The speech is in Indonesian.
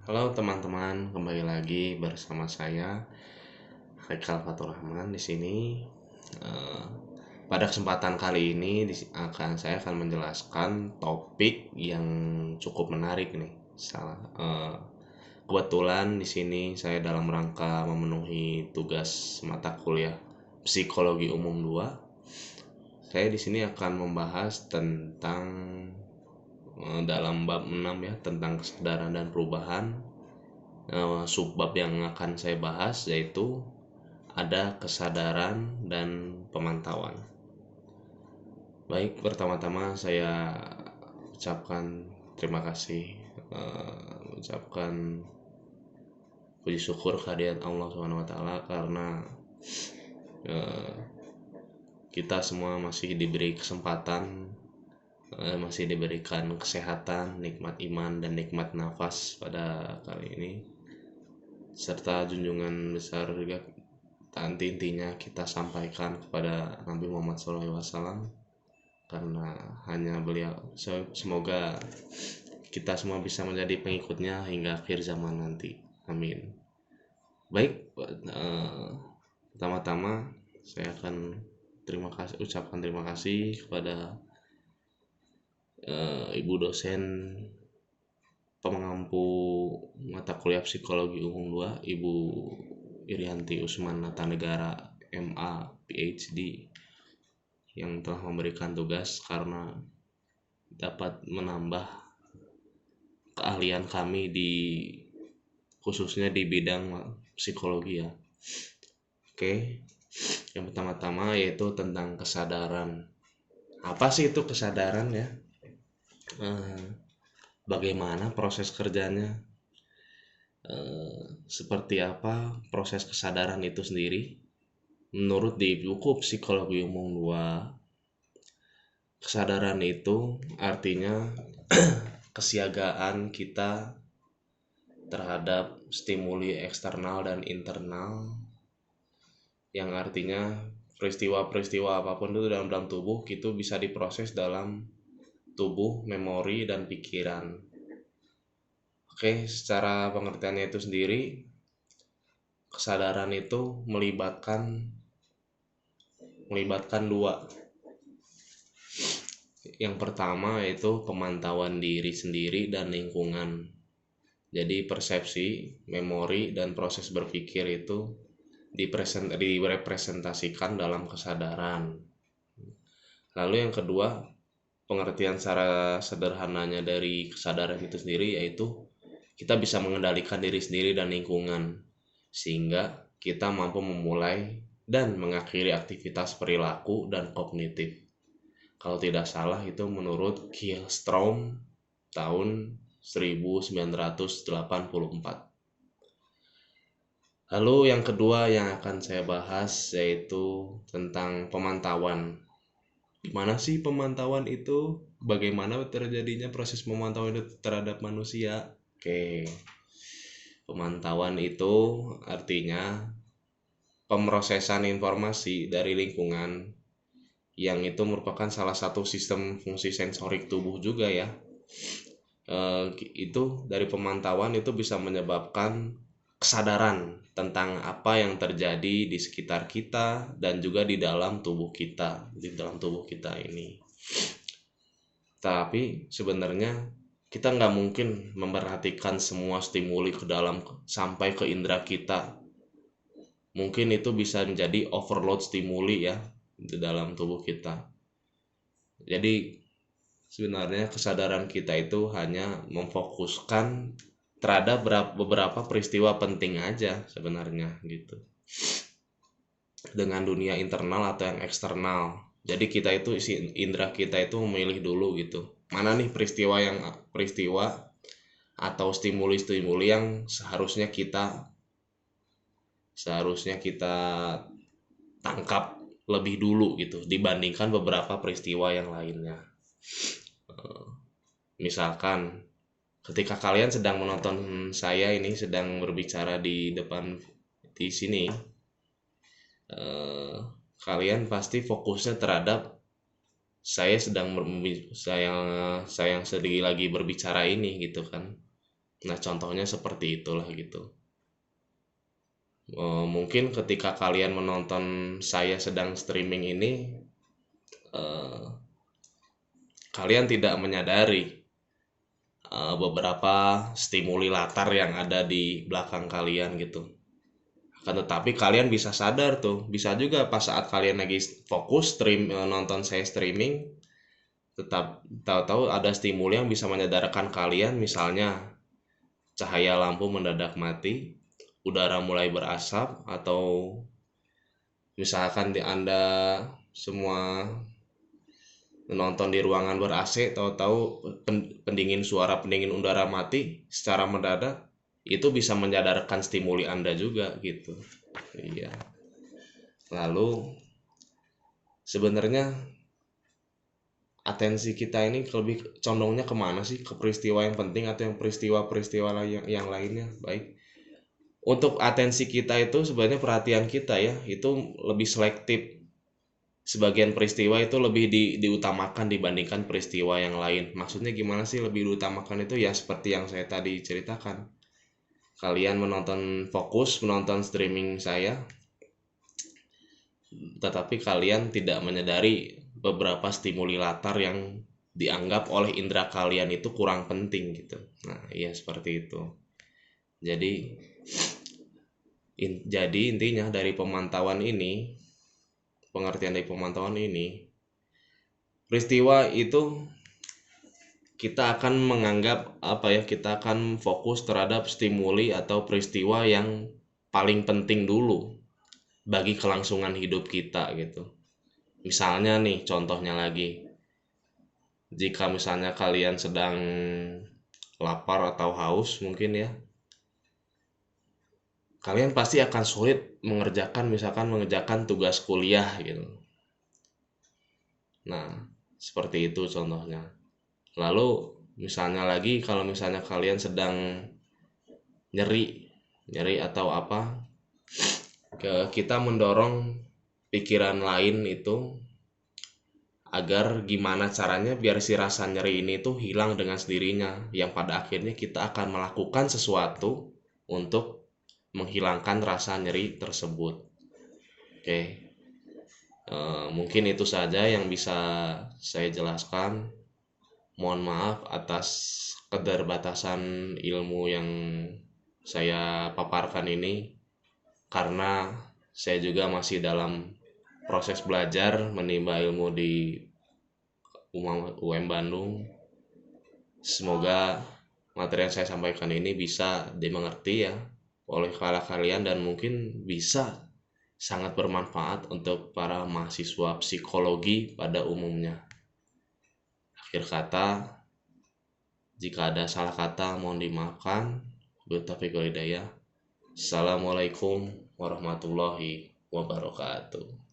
Halo teman-teman, kembali lagi bersama saya Haikal Fatur Rahman di sini. Eh, Pada kesempatan kali ini saya akan menjelaskan topik yang cukup menarik nih. Kebetulan di sini saya dalam rangka memenuhi tugas mata kuliah Psikologi Umum 2. Saya di sini akan membahas tentang dalam bab 6 ya, tentang kesadaran dan perubahan. Subbab yang akan saya bahas yaitu ada kesadaran dan pemantauan. Baik, pertama-tama saya ucapkan terima kasih, ucapkan puji syukur kehadirat Allah Subhanahu wa taala karena eh, kita semua masih diberi kesempatan, masih diberikan kesehatan, nikmat iman dan nikmat nafas pada kali ini, serta junjungan besar juga intinya kita sampaikan kepada Nabi Muhammad SAW, karena hanya beliau, semoga kita semua bisa menjadi pengikutnya hingga akhir zaman nanti, amin. Baik, pertama-tama saya akan ucapkan terima kasih kepada ibu dosen pengampu mata kuliah Psikologi Umum 2, Ibu Irianti Usman Natanegara MA PhD, yang telah memberikan tugas karena dapat menambah keahlian kami khususnya di bidang psikologi ya. Oke, yang pertama-tama yaitu tentang kesadaran. Apa sih itu kesadaran ya? Bagaimana proses kerjanya? Seperti apa proses kesadaran itu sendiri? Menurut di buku Psikologi Umum 2, kesadaran itu artinya kesiagaan kita terhadap stimuli eksternal dan internal, yang artinya peristiwa-peristiwa apapun itu dalam tubuh itu bisa diproses dalam tubuh, memori, dan pikiran. Oke, secara pengertiannya itu sendiri, kesadaran itu melibatkan dua. Yang pertama yaitu pemantauan diri sendiri dan lingkungan. Jadi persepsi, memori, dan proses berpikir itu direpresentasikan dalam kesadaran. Lalu yang kedua, pengertian secara sederhananya dari kesadaran itu sendiri yaitu kita bisa mengendalikan diri sendiri dan lingkungan, sehingga kita mampu memulai dan mengakhiri aktivitas perilaku dan kognitif. Kalau tidak salah itu menurut Kierstrom tahun 1984. Lalu yang kedua yang akan saya bahas yaitu tentang pemantauan. Gimana sih pemantauan itu? Bagaimana terjadinya proses pemantauan itu terhadap manusia? Oke, pemantauan itu artinya pemrosesan informasi dari lingkungan, yang itu merupakan salah satu sistem fungsi sensorik tubuh juga ya. Itu dari pemantauan itu bisa menyebabkan kesadaran tentang apa yang terjadi di sekitar kita dan juga di dalam tubuh kita ini. Tapi sebenarnya kita nggak mungkin memperhatikan semua stimuli ke dalam sampai ke indera kita. Mungkin itu bisa menjadi overload stimuli ya di dalam tubuh kita. Jadi sebenarnya kesadaran kita itu hanya memfokuskan terhadap beberapa peristiwa penting aja sebenarnya gitu, dengan dunia internal atau yang eksternal. Jadi kita itu, indera kita itu memilih dulu gitu, mana nih peristiwa atau stimuli-stimuli yang seharusnya kita tangkap lebih dulu gitu dibandingkan beberapa peristiwa yang lainnya. Misalkan ketika kalian sedang menonton saya ini sedang berbicara di depan di sini, kalian pasti fokusnya terhadap saya sedang lagi berbicara ini gitu kan. Nah, contohnya seperti itulah gitu. Mungkin ketika kalian menonton saya sedang streaming ini, eh, kalian tidak menyadari beberapa stimuli latar yang ada di belakang kalian gitu. Akan tetapi kalian bisa sadar tuh, bisa juga pas saat kalian lagi fokus nonton saya streaming, tetap tahu-tahu ada stimuli yang bisa menyadarkan kalian, misalnya cahaya lampu mendadak mati, udara mulai berasap, atau misalkan Anda semua menonton di ruangan ber AC, tahu-tahu suara pendingin udara mati secara mendadak, itu bisa menyadarkan stimuli Anda juga gitu. Iya. Lalu sebenarnya atensi kita ini lebih condongnya kemana sih? Ke peristiwa yang penting atau yang peristiwa-peristiwa yang lainnya? Baik. Untuk atensi kita itu sebenarnya perhatian kita ya, itu lebih selektif. Sebagian peristiwa itu lebih diutamakan dibandingkan peristiwa yang lain. Maksudnya gimana sih lebih diutamakan itu? Ya seperti yang saya tadi ceritakan. Kalian fokus menonton streaming saya, tetapi kalian tidak menyadari beberapa stimuli latar yang dianggap oleh indera kalian itu kurang penting gitu. Nah, iya seperti itu. Jadi intinya dari pemantauan ini, pengertian dari pemantauan ini, peristiwa itu kita akan menganggap kita akan fokus terhadap stimuli atau peristiwa yang paling penting dulu bagi kelangsungan hidup kita gitu. Misalnya nih, contohnya lagi, jika misalnya kalian sedang lapar atau haus mungkin ya, kalian pasti akan sulit mengerjakan tugas kuliah gitu. Nah, seperti itu contohnya. Lalu misalnya lagi, kalau misalnya kalian sedang nyeri atau apa, kita mendorong pikiran lain itu agar gimana caranya biar si rasa nyeri ini tuh hilang dengan sendirinya, yang pada akhirnya kita akan melakukan sesuatu untuk menghilangkan rasa nyeri tersebut. Oke, mungkin itu saja yang bisa saya jelaskan. Mohon maaf atas keterbatasan ilmu yang saya paparkan ini, karena saya juga masih dalam proses belajar menimba ilmu di UM Bandung. Semoga materi yang saya sampaikan ini bisa dimengerti ya oleh kalian, dan mungkin bisa sangat bermanfaat untuk para mahasiswa psikologi pada umumnya. Akhir kata, jika ada salah kata mohon dimaafkan. Taufiq wal hidayah. Assalamualaikum warahmatullahi wabarakatuh.